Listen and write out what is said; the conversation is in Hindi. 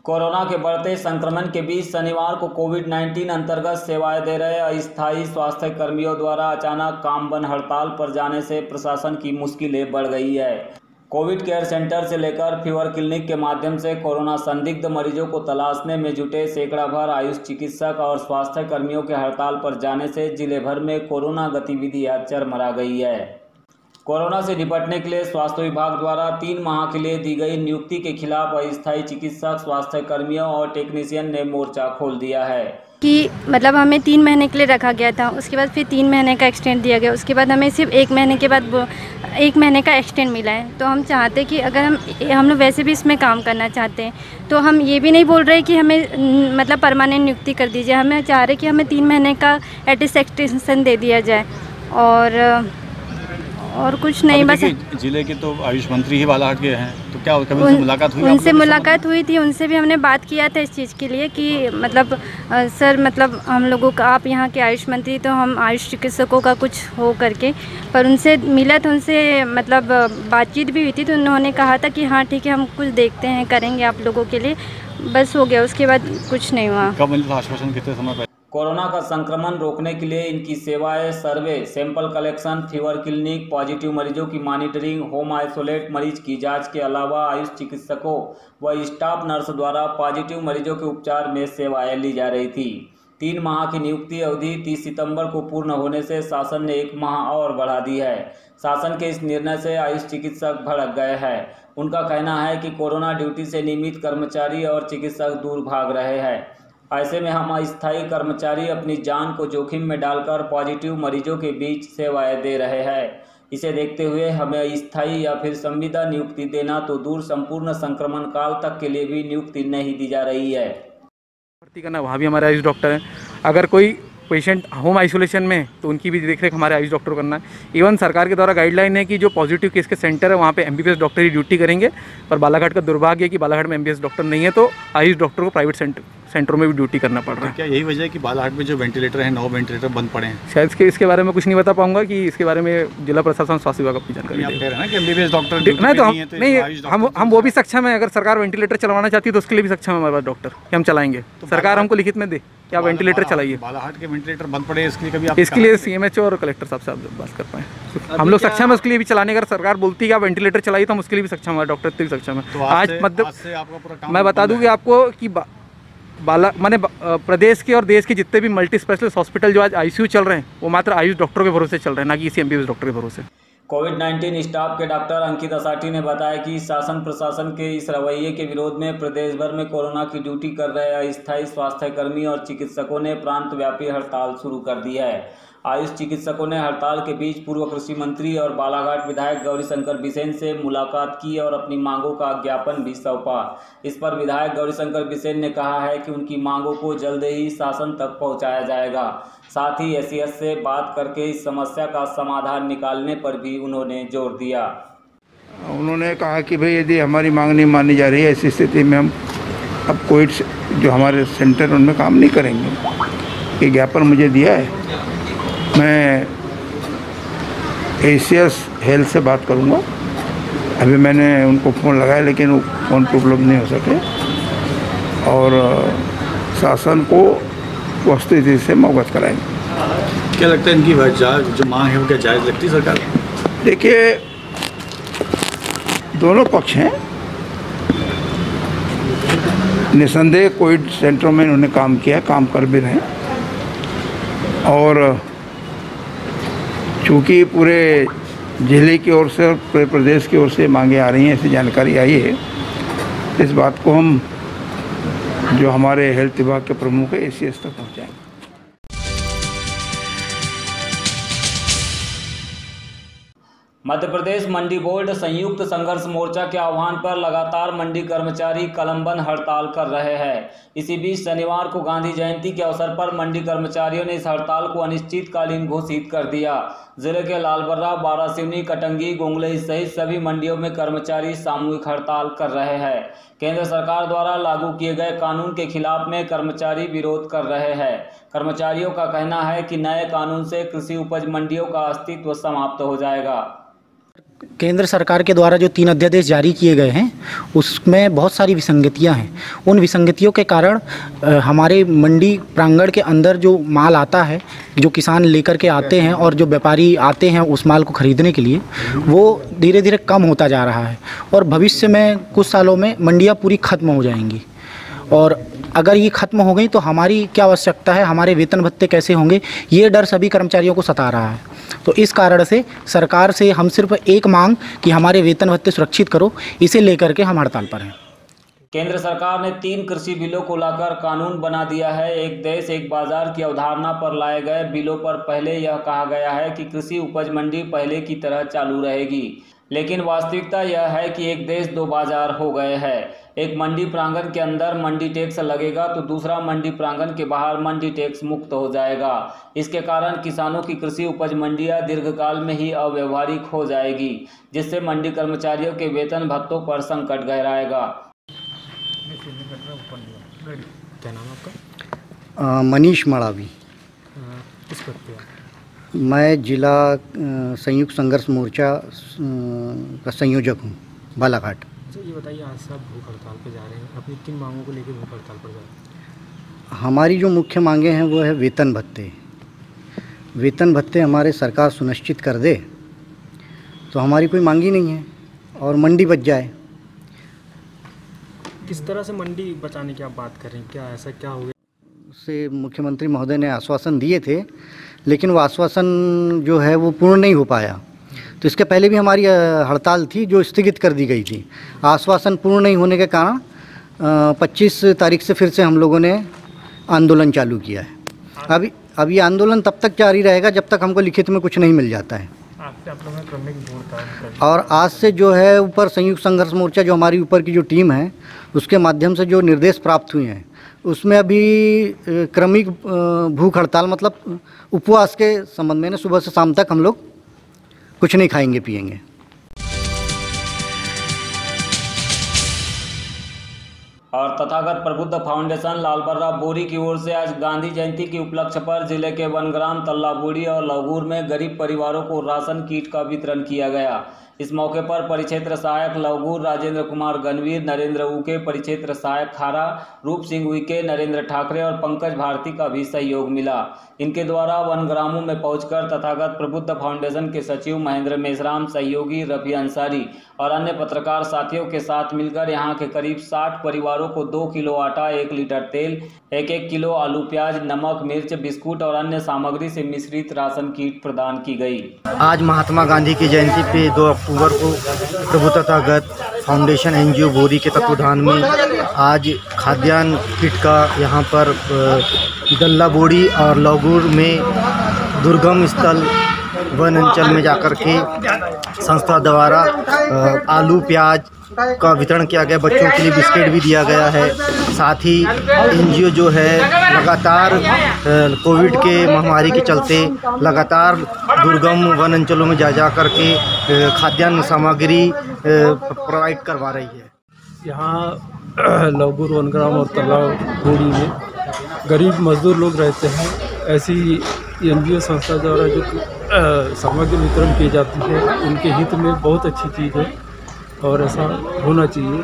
कोरोना के बढ़ते संक्रमण के बीच शनिवार को कोविड-19 अंतर्गत सेवाएं दे रहे अस्थायी स्वास्थ्य कर्मियों द्वारा अचानक काम बंद हड़ताल पर जाने से प्रशासन की मुश्किलें बढ़ गई है। कोविड केयर सेंटर से लेकर फीवर क्लिनिक के माध्यम से कोरोना संदिग्ध मरीजों को तलाशने में जुटे सैकड़ा भर आयुष चिकित्सक और स्वास्थ्य कर्मियों के हड़ताल पर जाने से जिले भर में कोरोना गतिविधि चरमरा गई है। कोरोना से निपटने के लिए स्वास्थ्य विभाग द्वारा 3 माह के लिए दी गई नियुक्ति के खिलाफ अस्थायी चिकित्सक, स्वास्थ्य कर्मियों और टेक्नीशियन ने मोर्चा खोल दिया है कि मतलब हमें 3 महीने के लिए रखा गया था, उसके बाद फिर 3 महीने का एक्सटेंड दिया गया, उसके बाद हमें सिर्फ 1 महीने के बाद 1 महीने का एक्सटेंड मिला है। तो हम चाहते कि अगर हम लोग वैसे भी इसमें काम करना चाहते हैं तो हम ये भी नहीं बोल रहे कि हमें मतलब परमानेंट नियुक्ति कर दीजिए, हमें चाह रहे कि हमें 3 महीने का एटलीस्ट एक्सटेंशन दे दिया जाए और कुछ नहीं। बस जिले के तो आयुष मंत्री ही बालाघाट के हैं, तो क्या कभी उनसे मुलाकात हुई? उनसे मुलाकात हुई थी, उनसे भी हमने बात किया था इस चीज़ के लिए कि मतलब सर मतलब हम लोगों का आप यहाँ के आयुष मंत्री, तो हम आयुष चिकित्सकों का कुछ हो करके, पर उनसे मिला था, उनसे मतलब बातचीत भी हुई थी, तो उन्होंने कहा था कि हाँ ठीक है हम कुछ देखते हैं, करेंगे आप लोगों के लिए, बस हो गया, उसके बाद कुछ नहीं हुआ। कब मिला आश्वासन, कितने समय पर? कोरोना का संक्रमण रोकने के लिए इनकी सेवाएं survey, sample collection, fever clinic, positive मरीजों की मॉनिटरिंग, होम आइसोलेट मरीज की जांच के अलावा आयुष चिकित्सकों व स्टाफ नर्स द्वारा पॉजिटिव मरीजों के उपचार में सेवाएं ली जा रही थी। 3 माह की नियुक्ति अवधि 30 सितंबर को पूर्ण होने से शासन ने 1 माह और बढ़ा दी है। शासन के इस निर्णय से आयुष चिकित्सक भड़क गए हैं। उनका कहना है कि कोरोना ड्यूटी से नियमित कर्मचारी और चिकित्सक दूर भाग रहे हैं। ऐसे में हम अस्थायी कर्मचारी अपनी जान को जोखिम में डालकर पॉजिटिव मरीजों के बीच सेवाएं दे रहे हैं। इसे देखते हुए हमें अस्थायी या फिर संविदा नियुक्ति देना तो दूर, संपूर्ण संक्रमण काल तक के लिए भी नियुक्ति नहीं दी जा रही है। भर्ती करना, वहाँ भी हमारे आयुष डॉक्टर हैं। अगर कोई पेशेंट होम आइसोलेशन में तो उनकी भी देखरेख हमारे आयुष डॉक्टर करना है। इवन सरकार के द्वारा गाइडलाइन है कि जो पॉजिटिव केस के सेंटर है वहाँ पे MBBS डॉक्टर ही ड्यूटी करेंगे, पर बालाघाट का दुर्भाग्य है कि बालाघाट में MBBS डॉक्टर नहीं है, तो आयुष डॉक्टर को प्राइवेट सेंटरों में भी ड्यूटी करना पड़ रहा है। क्या यही वजह है कि बालाघाट में जो वेंटिलेटर है 9 वेंटिलेटर बंद पड़े हैं? शायद इसके बारे में कुछ नहीं बता पाऊंगा कि इसके बारे में जिला प्रशासन स्वास्थ्य विभाग अपनी जानकारी देगा। MBBS डॉक्टर नहीं, हम वो भी सक्षम है। अगर सरकार वेंटिलेटर चलवाना चाहती है तो उसके लिए भी सक्षम है हमारे पास डॉक्टर कि हम चलाएंगे। सरकार हमको लिखित में दे कि आप वेंटिलेटर चलाइए। बालाघाट के वेंटिलेटर बंद पड़े, इसके लिए CMHO और कलेक्टर साहब से आप बात कर पाएँ। हम लोग सक्षम है उसके लिए भी चलाने। अगर सरकार बोलती है कि आप वेंटिलेटर चलाइए तो हम उसके लिए भी सक्षम है, डॉक्टर भी सक्षम है। आज मतलब मैं बता दूँ कि आपको कि प्रदेश के और देश के जितने भी मल्टी स्पेशलिस्ट हॉस्पिटल जो आज ICU चल रहे हैं वो मात्र आयुष डॉक्टरों के भरोसे चल रहे हैं, ना कि इसी MBBS डॉक्टर के भरोसे। कोविड-19 स्टाफ के डॉक्टर अंकित असाठी ने बताया कि शासन प्रशासन के इस रवैये के विरोध में प्रदेश भर में कोरोना की ड्यूटी कर रहे अस्थायी स्वास्थ्य कर्मी और चिकित्सकों ने प्रांत व्यापी हड़ताल शुरू कर दी है। आयुष चिकित्सकों ने हड़ताल के बीच पूर्व कृषि मंत्री और बालाघाट विधायक गौरीशंकर बिसेन से मुलाकात की और अपनी मांगों का ज्ञापन भी सौंपा। इस पर विधायक गौरीशंकर बिसेन ने कहा है कि उनकी मांगों को जल्द ही शासन तक पहुंचाया जाएगा। साथ ही SES से बात करके इस समस्या का समाधान निकालने पर भी उन्होंने जोर दिया। उन्होंने कहा कि भाई यदि हमारी मांग नहीं मानी जा रही है, ऐसी स्थिति में हम अब कोविड जो हमारे सेंटर उनमें काम नहीं करेंगे। ये ज्ञापन मुझे दिया है, मैं SES हेल्थ से बात करूंगा। अभी मैंने उनको फ़ोन लगाया लेकिन वो फ़ोन पर उपलब्ध नहीं हो सके, और शासन को वस्तुस्थिति से अवगत कराएंगे। क्या लगता है इनकी जो मांग है वो क्या जायज़ लगती है सरकार? देखिए, दोनों पक्ष हैं। निसंदेह कोविड सेंटरों में इन्होंने काम किया, काम कर भी रहे हैं, और चूँकि पूरे जिले की ओर से और पूरे प्रदेश की ओर से मांगे आ रही हैं, ऐसी जानकारी आई है, इस बात को हम जो हमारे हेल्थ विभाग के प्रमुख है SES तक पहुँचाएंगे। मध्य प्रदेश मंडी बोर्ड संयुक्त संघर्ष मोर्चा के आह्वान पर लगातार मंडी कर्मचारी कलमबंद हड़ताल कर रहे हैं। इसी बीच शनिवार को गांधी जयंती के अवसर पर मंडी कर्मचारियों ने इस हड़ताल को अनिश्चितकालीन घोषित कर दिया। जिले के लालबर्रा, बारासिवनी, कटंगी, गोंगलई सहित सभी मंडियों में कर्मचारी सामूहिक हड़ताल कर रहे हैं। केंद्र सरकार द्वारा लागू किए गए कानून के खिलाफ में कर्मचारी विरोध कर रहे हैं। कर्मचारियों का कहना है कि नए कानून से कृषि उपज मंडियों का अस्तित्व समाप्त हो जाएगा। केंद्र सरकार के द्वारा जो 3 अध्यादेश जारी किए गए हैं उसमें बहुत सारी विसंगतियां हैं। उन विसंगतियों के कारण हमारे मंडी प्रांगण के अंदर जो माल आता है, जो किसान लेकर के आते हैं और जो व्यापारी आते हैं उस माल को ख़रीदने के लिए, वो धीरे धीरे कम होता जा रहा है और भविष्य में कुछ सालों में मंडियाँ पूरी ख़त्म हो जाएंगी। और अगर ये ख़त्म हो गई तो हमारी क्या आवश्यकता है, हमारे वेतन भत्ते कैसे होंगे, ये डर सभी कर्मचारियों को सता रहा है। तो इस कारण से सरकार से हम सिर्फ एक मांग कि हमारे वेतन भत्ते सुरक्षित करो, इसे लेकर के हम हड़ताल पर हैं। केंद्र सरकार ने 3 कृषि बिलों को लाकर कानून बना दिया है। एक देश एक बाजार की अवधारणा पर लाए गए बिलों पर पहले यह कहा गया है कि कृषि उपज मंडी पहले की तरह चालू रहेगी, लेकिन वास्तविकता यह है कि एक देश 2 बाजार हो गए हैं। एक मंडी प्रांगण के अंदर मंडी टैक्स लगेगा तो दूसरा मंडी प्रांगण के बाहर मंडी टैक्स मुक्त हो जाएगा। इसके कारण किसानों की कृषि उपज मंडियां दीर्घकाल में ही अव्यवहारिक हो जाएगी, जिससे मंडी कर्मचारियों के वेतन भत्तों पर संकट गहराएगा। क्या नाम आपका? मनीष मड़ावी। किस पद पे? मैं जिला संयुक्त संघर्ष मोर्चा का संयोजक हूँ, बालाघाट। अच्छा, ये बताइए, आज से आप भूख हड़ताल पे जा रहे हैं, अपनी किन मांगों को लेकर भूख हड़ताल पर जा रहे हैं? हमारी जो मुख्य मांगे हैं वो है वेतन भत्ते। वेतन भत्ते हमारे सरकार सुनिश्चित कर दे तो हमारी कोई मांग ही नहीं है और मंडी बच जाए। किस तरह से मंडी बचाने की आप बात कर रहे हैं? क्या ऐसा क्या हो गया? से मुख्यमंत्री महोदय ने आश्वासन दिए थे, लेकिन वो आश्वासन जो है वो पूर्ण नहीं हो पाया। तो इसके पहले भी हमारी हड़ताल थी जो स्थगित कर दी गई थी। आश्वासन पूर्ण नहीं होने के कारण 25 तारीख से फिर से हम लोगों ने आंदोलन चालू किया है। अब ये आंदोलन तब तक जारी रहेगा जब तक हमको लिखित में कुछ नहीं मिल जाता है। और आज से जो है ऊपर संयुक्त संघर्ष मोर्चा, जो हमारी ऊपर की जो टीम है, उसके माध्यम से जो निर्देश प्राप्त हुए हैं उसमें अभी क्रमिक भूख हड़ताल मतलब उपवास के संबंध में सुबह से शाम तक हम लोग कुछ नहीं खाएंगे पिएंगे। और तथागत प्रबुद्ध फाउंडेशन लालबर्रा बोरी की ओर से आज गांधी जयंती के उपलक्ष्य पर जिले के वनग्राम तल्लाबोड़ी और लौगूर में गरीब परिवारों को राशन किट का वितरण किया गया। इस मौके पर परिक्षेत्र सहायक लौगूर राजेंद्र कुमार गणवीर, नरेंद्र उके, परिक्षेत्र सहायक खारा रूप सिंह उइके, नरेंद्र ठाकरे और पंकज भारती का भी सहयोग मिला। इनके द्वारा वनग्रामों में पहुंचकर तथागत प्रबुद्ध फाउंडेशन के सचिव महेंद्र मेश्राम, सहयोगी रफी अंसारी और अन्य पत्रकार साथियों के साथ मिलकर यहां के करीब 60 परिवारों को 2 किलो आटा, 1 लीटर तेल, 1-1 किलो आलू, प्याज, नमक, मिर्च, बिस्कुट और अन्य सामग्री से मिश्रित राशन किट प्रदान की गई। आज महात्मा गांधी की जयंती पे 2 अक्टूबर को प्रभु तथागत फाउंडेशन NGO बोरी के तत्वाधान में आज खाद्यान्न किट का यहाँ पर तल्लाबोड़ी और लौगूर में दुर्गम स्थल वन अंचल में जाकर के संस्था द्वारा आलू, प्याज का वितरण किया गया। बच्चों के लिए बिस्किट भी दिया गया है। साथ ही NGO जो है लगातार कोविड के महामारी के चलते लगातार दुर्गम वन अंचलों में जा करके खाद्यान्न सामग्री प्रोवाइड करवा रही है। यहाँ लौगूर, वनग्राम और तल्लाबोड़ी में गरीब मजदूर लोग रहते हैं। ऐसी NGO संस्था द्वारा जो सामग्री वितरण की जाती है उनके हित में बहुत अच्छी चीज़ है और ऐसा होना चाहिए।